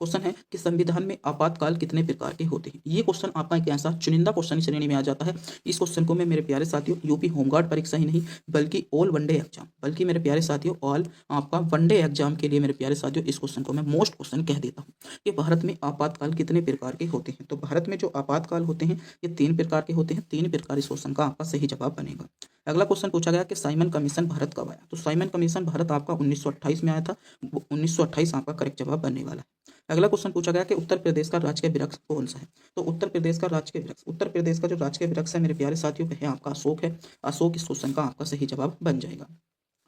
Question है कि संविधान में आपातकाल कितने प्रकार के होते हैं। ये क्वेश्चन आपका एक ऐसा चुनिंदा क्वेश्चन श्रेणी में आ जाता है। इस क्वेश्चन को मैं मेरे प्यारे साथियों यूपी होमगार्ड परीक्षा ही नहीं बल्कि ऑल वनडे एग्जाम, बल्कि मेरे प्यारे साथियों ऑल आपका वनडे एग्जाम के लिए मेरे प्यारे साथियों इस क्वेश्चन को मैं मोस्ट क्वेश्चन कह देता हूँ कि भारत में आपातकाल कितने प्रकार के होते हैं। तो भारत में जो आपातकाल होते हैं ये 3 प्रकार के होते हैं। 3 प्रकार इस क्वेश्चन का आपका सही जवाब बनेगा। अगला क्वेश्चन पूछा गया कि साइमन कमीशन भारत कब आया। तो साइमन कमीशन भारत आपका 1928 में आया था। 1928 आपका करेक्ट जवाब बनने वाला है। अगला क्वेश्चन पूछा गया कि उत्तर प्रदेश का राजकीय वृक्ष कौन सा है। तो उत्तर प्रदेश का राजकीय वृक्ष, उत्तर प्रदेश का जो राजकीय वृक्ष है मेरे प्यारे साथियों वह आपका अशोक है। अशोक इस क्वेश्चन का आपका सही जवाब बन जाएगा।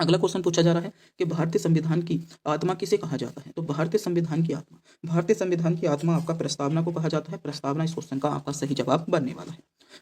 अगला क्वेश्चन पूछा जा रहा है कि भारतीय संविधान की आत्मा किसे कहा जाता है। तो भारतीय संविधान की आत्मा, भारतीय संविधान की आत्मा आपका प्रस्तावना को कहा जाता है। प्रस्तावना इस क्वेश्चन का आपका सही जवाब बनने वाला है।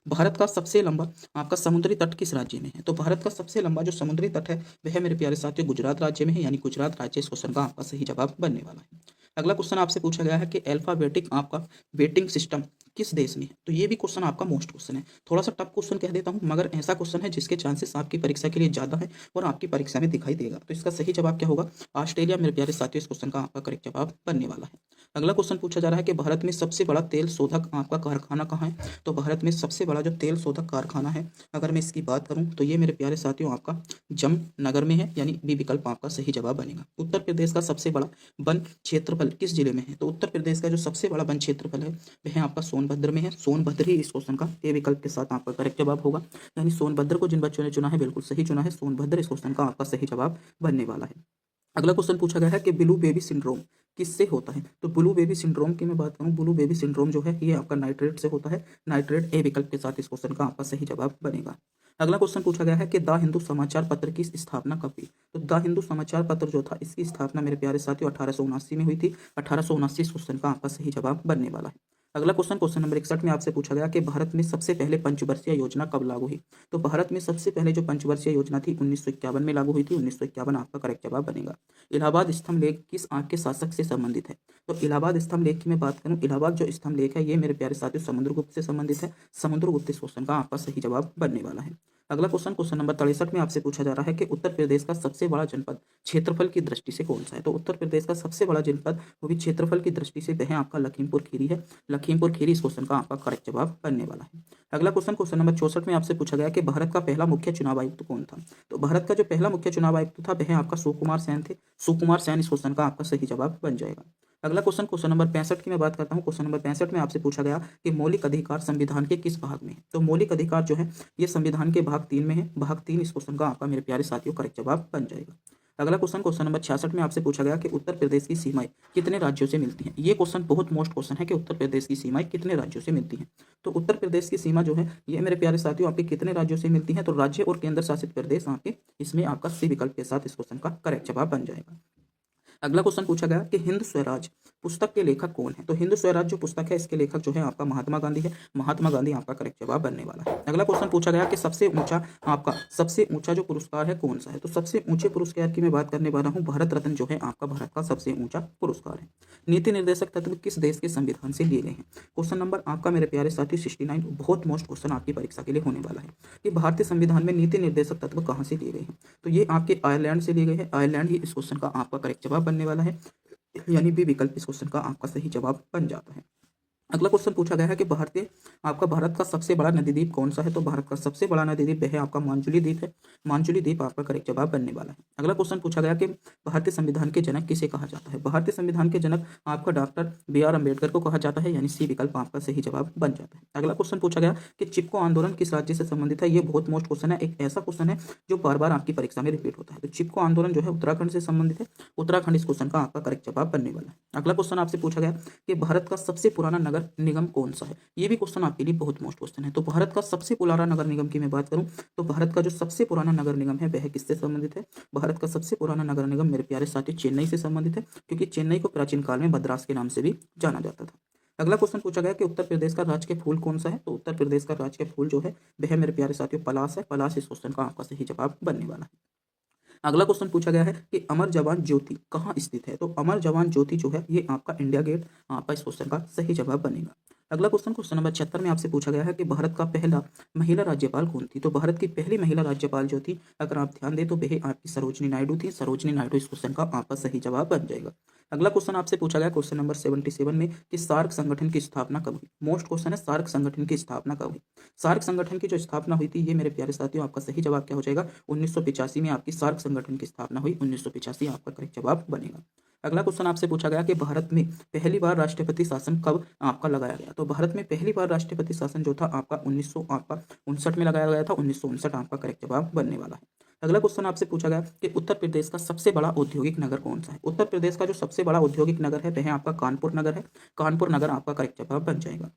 भारत का सबसे लंबा आपका समुद्री तट किस राज्य में है। तो भारत का सबसे लंबा जो समुद्री तट है वह मेरे प्यारे साथियों गुजरात राज्य में है, यानी गुजरात राज्य इस क्वेश्चन का आपका सही जवाब बनने वाला है। अगला क्वेश्चन आपसे पूछा गया है कि अल्फाबेटिक आपका वेटिंग सिस्टम किस देश में है। तो ये भी क्वेश्चन आपका मोस्ट क्वेश्चन है। थोड़ा सा टफ क्वेश्चन कह देता हूँ, मगर ऐसा क्वेश्चन है जिसके चांसेस आपकी परीक्षा के लिए ज़्यादा है और आपकी परीक्षा में दिखाई देगा। तो इसका सही जवाब क्या होगा, ऑस्ट्रेलिया मेरे प्यारे साथियों इस क्वेश्चन का आपका करेक्ट जवाब बनने वाला है। अगला क्वेश्चन पूछा जा रहा है कि भारत में सबसे बड़ा तेल शोधक आपका कारखाना कहाँ है। तो भारत में सबसे बड़ा जो तेल शोधक कारखाना है अगर मैं इसकी बात करूँ तो ये मेरे प्यारे साथियों आपका जमनगर में है, यानी बी विकल्प आपका सही जवाब बनेगा। उत्तर प्रदेश का सबसे बड़ा वन क्षेत्रफल किस जिले में है। तो उत्तर प्रदेश का जो सबसे बड़ा वन क्षेत्रफल है वह आपका सोनभद्र में है। सोनभद्र ही इस क्वेश्चन का ए विकल्प के साथ आपका करेक्ट जवाब होगा, यानी सोनभद्र को जिन बच्चों ने चुना है बिल्कुल सही चुना है। सोनभद्र इस क्वेश्चन का आपका सही जवाब बनने वाला है। अगला क्वेश्चन पूछा गया है कि ब्लू बेबी सिंड्रोम किससे होता है। तो ब्लू बेबी सिंड्रोम की मैं बात करूं, ब्लू बेबी सिंड्रोम जो है ये आपका नाइट्रेट से होता है। नाइट्रेट ए विकल्प के साथ इस क्वेश्चन का आपका सही जवाब बनेगा। अगला क्वेश्चन पूछा गया है कि द हिंदू समाचार पत्र की स्थापना कब हुई। तो द हिंदू समाचार पत्र जो था इसकी स्थापना मेरे प्यारे साथियों 1879 में हुई थी। 1879 इस क्वेश्चन का आपका सही जवाब बनने वाला है। अगला क्वेश्चन, क्वेश्चन नंबर 61 में आपसे पूछा गया कि भारत में सबसे पहले पंचवर्षीय योजना कब लागू हुई। तो भारत में सबसे पहले जो पंचवर्षीय योजना थी 1951 में लागू हुई थी। 1951 आपका करेक्ट जवाब बनेगा। इलाहाबाद स्तंभ लेख किस आग के शासक से संबंधित है। तो इलाहाबाद स्तंभ लेख की मैं बात करूं, इलाहाबाद जो स्तंभ लेख है ये मेरे प्यारे साथियों समुद्रगुप्त से संबंधित है। समुद्रगुप्त इस क्वेश्चन का आपका सही जवाब बनने वाला है। अगला क्वेश्चन, क्वेश्चन नंबर 63 में आपसे पूछा जा रहा है कि उत्तर प्रदेश का सबसे बड़ा जनपद क्षेत्रफल की दृष्टि से कौन सा है। तो उत्तर प्रदेश का सबसे बड़ा जनपद वो भी क्षेत्रफल की दृष्टि से वह आपका लखीमपुर खीरी है। लखीमपुर खीरी इस क्वेश्चन का आपका करेक्ट जवाब बनने वाला है। अगला क्वेश्चन, क्वेश्चन नंबर 64 में आपसे पूछा गया कि भारत का पहला मुख्य चुनाव आयुक्त कौन था। तो भारत का जो पहला मुख्य चुनाव आयुक्त था वह आपका सुकुमार सेन थे। सुकुमार सेन इस क्वेश्चन का आपका सही जवाब बन जाएगा। अगला क्वेश्चन, क्वेश्चन नंबर 65 की मैं बात करता हूँ। क्वेश्चन नंबर 65 में आपसे पूछा गया कि मौलिक अधिकार संविधान के किस भाग में है। तो मौलिक अधिकार जो है ये संविधान के भाग 3 में है। भाग 3 इस क्वेश्चन का आपका मेरे प्यारे साथियों करेक्ट जवाब बन जाएगा। अगला क्वेश्चन, क्वेश्चन नंबर 66 में आपसे पूछा गया कि उत्तर प्रदेश की सीमाएं कितने राज्यों से मिलती हैं। ये क्वेश्चन बहुत मोस्ट क्वेश्चन है कि उत्तर प्रदेश की सीमाएं कितने राज्यों से मिलती हैं। तो उत्तर प्रदेश की सीमा जो है ये मेरे प्यारे साथियों आपके कितने राज्यों से मिलती है। तो राज्य और केंद्र शासित प्रदेश आपके इसमें आपका सी विकल्प के साथ इस क्वेश्चन का करेक्ट जवाब बन जाएगा। अगला क्वेश्चन पूछा गया कि हिंद स्वराज पुस्तक के लेखक कौन है। तो हिंद स्वराज जो पुस्तक है इसके लेखक जो है आपका महात्मा गांधी है। महात्मा गांधी आपका करेक्ट जवाब बनने वाला है। अगला क्वेश्चन पूछा गया कि सबसे ऊंचा जो पुरस्कार है कौन सा है। तो सबसे ऊंचे पुरस्कार की मैं बात करने वाला हूँ। भारत रत्न जो है आपका भारत का सबसे ऊंचा पुरस्कार है। नीति निर्देशक तत्व किस देश के संविधान से लिए गए हैं। क्वेश्चन नंबर आपका मेरे प्यारे साथी 69 बहुत मोस्ट क्वेश्चन आपकी परीक्षा के लिए होने वाला है कि भारतीय संविधान में नीति निर्देशक तत्व कहाँ से लिए गए हैं। तो ये आपके आयरलैंड से लिए गए हैं। आयरलैंड ही इस क्वेश्चन का आपका करेक्ट जवाब बनने वाला है, यानी बी विकल्प इस क्वेश्चन का आपका सही जवाब बन जाता है। अगला क्वेश्चन पूछा गया है कि भारत का सबसे बड़ा नदी द्वीप कौन सा है। तो भारत का सबसे बड़ा नदी द्वीप है आपका मानचुली द्वीप है। मानचुली द्वीप आपका करेक्ट जवाब बनने वाला है। अगला क्वेश्चन पूछा गया कि भारतीय संविधान के जनक किसे कहा जाता है। भारतीय संविधान के जनक आपका डॉक्टर बी.आर. अम्बेडकर को कहा जाता है, यानी सी विकल्प आपका सही जवाब बन जाता है। अगला क्वेश्चन पूछा गया कि चिपको आंदोलन किस राज्य से संबंधित है। ये बहुत मोस्ट क्वेश्चन है, एक ऐसा क्वेश्चन है जो बार बार आपकी परीक्षा में रिपीट होता है। तो चिपको आंदोलन जो है उत्तराखंड से संबंधित है। उत्तराखंड इस क्वेश्चन का आपका करेक्ट जवाब बनने वाला है। अगला क्वेश्चन आपसे पूछा गया कि भारत का सबसे पुराना नगर निगम कौन सा है। ये भी क्वेश्चन आपके लिए बहुत मोस्ट क्वेश्चन है। तो भारत का सबसे पुराना नगर निगम की मैं बात करूं तो भारत का जो सबसे पुराना नगर निगम है वह किससे संबंधित है। भारत का सबसे पुराना नगर निगम मेरे प्यारे साथी चेन्नई से संबंधित है, क्योंकि चेन्नई को प्राचीन काल में मद्रास के नाम से भी जाना जाता था। अगला क्वेश्चन पूछा गया कि उत्तर प्रदेश का राजकीय फूल कौन सा है। तो उत्तर प्रदेश का राजकीय फूल जो है वह मेरे प्यारे साथियों पलाश है। पलाश इस क्वेश्चन का आपका सही जवाब बनने वाला है। अगला क्वेश्चन पूछा गया है कि अमर जवान ज्योति कहाँ स्थित है। तो अमर जवान ज्योति जो है ये आपका इंडिया गेट आपका इस क्वेश्चन का सही जवाब बनेगा। अगला क्वेश्चन नंबर 76 में आपसे पूछा गया है कि भारत का पहला महिला राज्यपाल कौन थी। तो भारत की पहली महिला राज्यपाल जो थी, अगर आप ध्यान दें तो वह आपकी सरोजनी नायडू थी। सरोजनी नायडू इस क्वेश्चन का आपका सही जवाब बन जाएगा। अगला क्वेश्चन आपसे पूछा गया क्वेश्चन नंबर 77 में कि सार्क संगठन की स्थापना कब हुई। मोस्ट क्वेश्चन है, सार्क संगठन की स्थापना कब हुई। सार्क संगठन की जो स्थापना हुई थी, ये मेरे प्यारे साथियों आपका सही जवाब क्या हो जाएगा, 1985 में आपकी सार्क संगठन की स्थापना हुई। 1985 आपका करेक्ट जवाब बनेगा। अगला क्वेश्चन आपसे पूछा गया कि भारत में पहली बार राष्ट्रपति शासन कब आपका लगाया गया। तो भारत में पहली बार राष्ट्रपति शासन जो था आपका 1959 में लगाया गया था। 1959 आपका करेक्ट जवाब बनने वाला है। अगला क्वेश्चन आपसे पूछा गया कि उत्तर प्रदेश का सबसे बड़ा औद्योगिक नगर कौन सा है। उत्तर प्रदेश का जो सबसे बड़ा औद्योगिक नगर है वह आपका कानपुर नगर है। कानपुर नगर आपका करेक्ट जवाब बन जाएगा।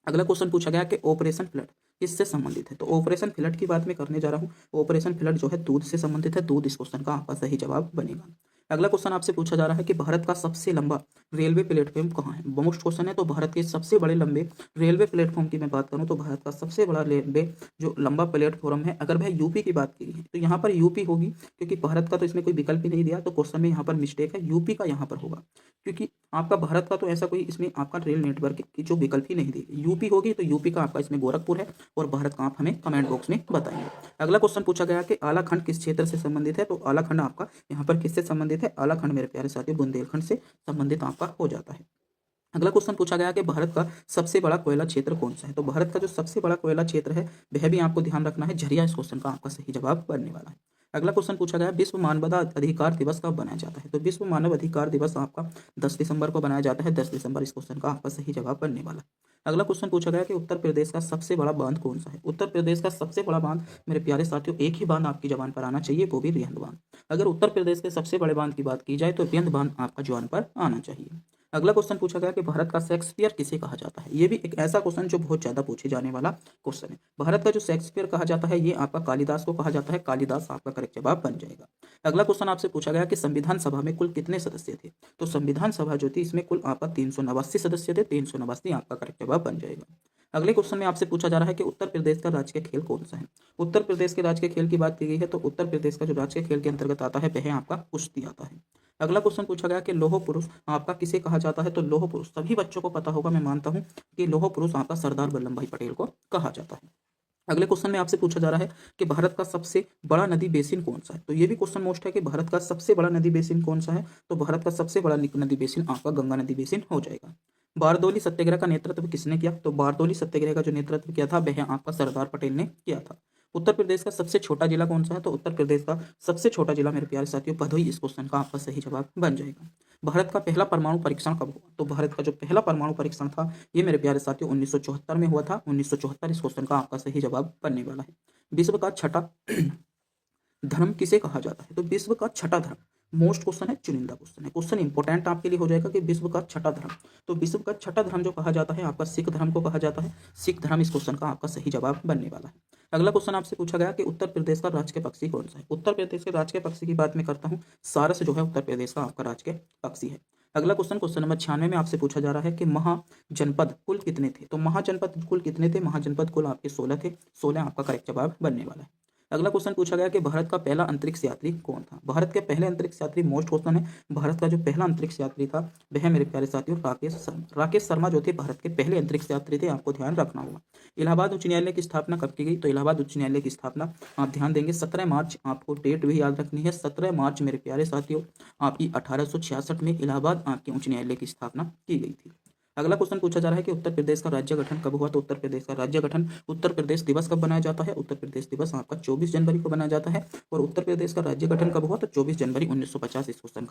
अगला क्वेश्चन पूछा गया कि ऑपरेशन फ्लड किससे संबंधित है। तो ऑपरेशन फ्लड की बात मैं करने जा रहा हूँ। ऑपरेशन फ्लड जो है दूध से संबंधित है। दूध इस क्वेश्चन का आपका सही जवाब बनेगा। अगला क्वेश्चन आपसे पूछा जा रहा है कि भारत का सबसे लंबा रेलवे प्लेटफॉर्म कहाँ है। मोस्ट क्वेश्चन है। तो भारत के सबसे बड़े लंबे रेलवे प्लेटफॉर्म की मैं बात करूँ तो भारत का सबसे बड़ा रेलवे जो लंबा प्लेटफॉर्म है, अगर वह यूपी की बात की है तो यहाँ पर यूपी होगी, क्योंकि भारत का तो इसमें कोई विकल्प ही नहीं दिया। तो क्वेश्चन में यहाँ पर मिस्टेक है, यूपी का यहाँ पर होगा, क्योंकि आपका भारत का तो ऐसा कोई इसमें आपका रेल नेटवर्क की जो विकल्प ही नहीं दी। यूपी होगी तो यूपी का आपका इसमें गोरखपुर है, और भारत का आप हमें कमेंट बॉक्स में बताएंगे। अगला क्वेश्चन पूछा गया कि आलाखंड किस क्षेत्र से संबंधित है। तो आलाखंड आपका यहाँ पर किससे संबंधित है। आलाखंड मेरे प्यारे साथियों बुंदेलखंड से संबंधित आपका हो जाता है। अगला क्वेश्चन पूछा गया कि भारत का सबसे बड़ा कोयला क्षेत्र कौन सा है। तो भारत का जो सबसे बड़ा कोयला क्षेत्र है वह भी आपको ध्यान रखना है, झरिया इस क्वेश्चन का आपका सही जवाब बनने वाला है। अगला क्वेश्चन पूछा गया विश्व मानव अधिकार दिवस कब बनाया जाता है। तो विश्व मानव अधिकार दिवस आपका 10 दिसंबर को बनाया जाता है। 10 दिसंबर इस क्वेश्चन का आपका सही जवाब बनने वाला है। अगला क्वेश्चन पूछा गया कि उत्तर प्रदेश का सबसे बड़ा बांध कौन सा है। उत्तर प्रदेश का सबसे बड़ा बांध मेरे प्यारे साथियों एक ही बांध आपकी जबान पर आना चाहिए, वो भी रिहंद बांध। अगर उत्तर प्रदेश के सबसे बड़े बांध की बात की जाए तो रिहंद बांध आपका जबान पर आना चाहिए। अगला क्वेश्चन पूछा गया कि भारत का शेक्सपियर किसे कहा जाता है। ये भी एक ऐसा क्वेश्चन जो बहुत ज्यादा पूछे जाने वाला क्वेश्चन है। भारत का जो शेक्सपियर कहा जाता है ये आपका कालिदास को कहा जाता है। कालिदास आपका करेक्ट जवाब बन जाएगा। अगला क्वेश्चन आपसे पूछा गया कि संविधान सभा में कुल कितने सदस्य थे। तो संविधान सभा जो थी इसमें कुल आपका 389 सदस्य थे। 389 आपका करेक्ट जवाब बन जाएगा। अगले क्वेश्चन में आपसे पूछा जा रहा है कि उत्तर प्रदेश का राजकीय खेल कौन सा है। उत्तर प्रदेश के राजकीय खेल की बात की गई है तो उत्तर प्रदेश का जो राजकीय खेल के अंतर्गत आता है वह आपका कुश्ती आता है। अगला क्वेश्चन पूछा गया कि लौह पुरुष आपका किसे कहा जाता है। तो लौह पुरुष सभी बच्चों को पता होगा, मैं मानता हूं कि लौह पुरुष आपका सरदार वल्लभ भाई पटेल को कहा जाता है। अगले क्वेश्चन में आपसे पूछा जा रहा है कि भारत का सबसे बड़ा नदी बेसिन कौन सा है। तो ये भी क्वेश्चन मोस्ट है कि भारत का सबसे बड़ा नदी बेसिन कौन सा है। तो भारत का सबसे बड़ा नदी बेसिन आपका गंगा नदी बेसिन हो जाएगा। बारदोली सत्याग्रह का नेतृत्व किसने किया। तो बारदोली सत्याग्रह का जो नेतृत्व किया था वह आपका सरदार पटेल ने किया था। उत्तर प्रदेश का सबसे छोटा जिला कौन सा है। तो उत्तर प्रदेश का सबसे छोटा जिला मेरे प्यारे साथियों भदोही इस क्वेश्चन का आपका सही जवाब बन जाएगा। भारत का पहला परमाणु परीक्षण कब हुआ। तो भारत का जो पहला परमाणु परीक्षण था ये मेरे प्यारे साथियों 1974 में हुआ था। 1974 इस क्वेश्चन का आपका सही जवाब बनने वाला है। विश्व का छठा धर्म किसे कहा जाता है। तो विश्व का छठा धर्म मोस्ट क्वेश्चन है, चुनिंदा क्वेश्चन है। क्वेश्चन इंपॉर्टेंट आपके लिए हो जाएगा कि विश्व का छठा धर्म। तो विश्व का छठा धर्म जो कहा जाता है आपका सिख धर्म को कहा जाता है। सिख धर्म इस क्वेश्चन का आपका सही जवाब बनने वाला है। अगला क्वेश्चन आपसे पूछा गया कि उत्तर प्रदेश का राजकीय पक्षी कौन सा है। उत्तर प्रदेश के राजकीय पक्षी की बात मैं करता हूँ, सारस जो है उत्तर प्रदेश का आपका राजकीय पक्षी है। अगला क्वेश्चन नंबर 96 में आपसे पूछा जा रहा है कि महाजनपद कुल कितने थे। तो महाजनपद कुल कितने थे। महाजनपद कुल आपके 16 थे। 16 आपका करेक्ट जवाब बनने वाला है। अगला क्वेश्चन पूछा गया कि भारत का पहला अंतरिक्ष यात्री कौन था। भारत के पहले अंतरिक्ष यात्री मोस्ट क्वेश्चन है। भारत का जो पहला अंतरिक्ष यात्री था वह मेरे प्यारे साथियों राकेश शर्मा। राकेश शर्मा जो थे भारत के पहले अंतरिक्ष यात्री थे, आपको ध्यान रखना होगा। इलाहाबाद उच्च न्यायालय की स्थापना कब की गई। तो इलाहाबाद उच्च न्यायालय की स्थापना आप ध्यान देंगे 17 मार्च, आपको डेट भी याद रखनी है। 17 मार्च मेरे प्यारे साथियों आपकी 1866 में इलाहाबाद आपके उच्च न्यायालय की स्थापना की गई थी। अगला क्वेश्चन पूछा जा रहा है कि उत्तर प्रदेश का राज्य गठन कब हुआ। तो उत्तर प्रदेश का राज्य गठन, उत्तर प्रदेश दिवस कब बनाया जाता है। उत्तर प्रदेश दिवस आपका 24 जनवरी को बनाया जाता है। और उत्तर प्रदेश का राज्य गठन कब हुआ। तो 24 जनवरी 1950 इस क्वेश्चन